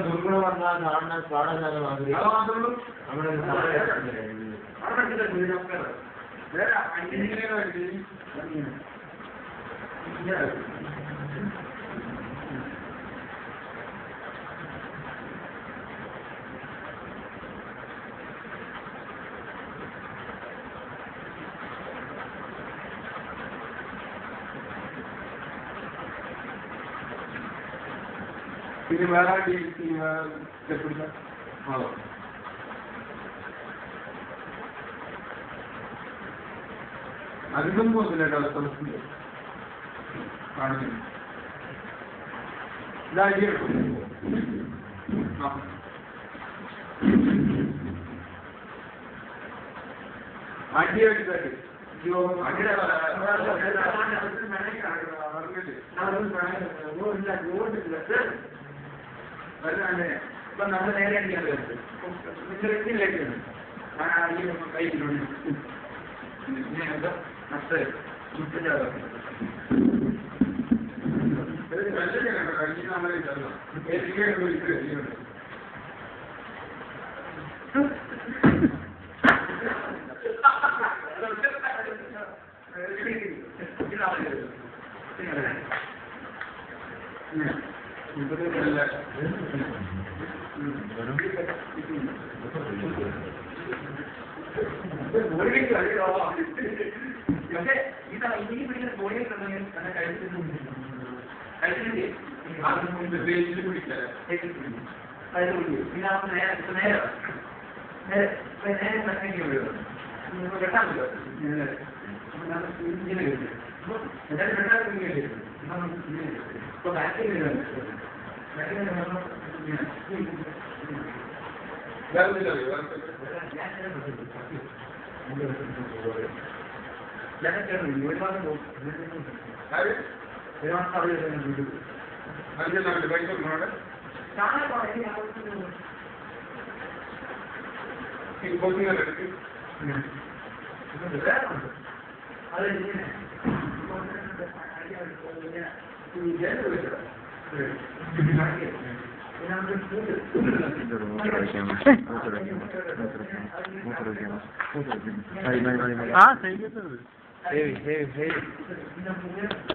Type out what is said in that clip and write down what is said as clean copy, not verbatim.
ദുർഗുണം വന്നാൽ കാണാൻ കാണാൻ മാതിരി നമ്മുടെ ini merah di depan malam. Ada semua sudah dalam tempat. Ada. Dah dia. Ada juga tu. Jo ada. ഇപ്പൊ നമ്മൾ നേരെ അടിക്കാൻ പറ്റും കയ്യിലുണ്ട് Ah, sí, heavy.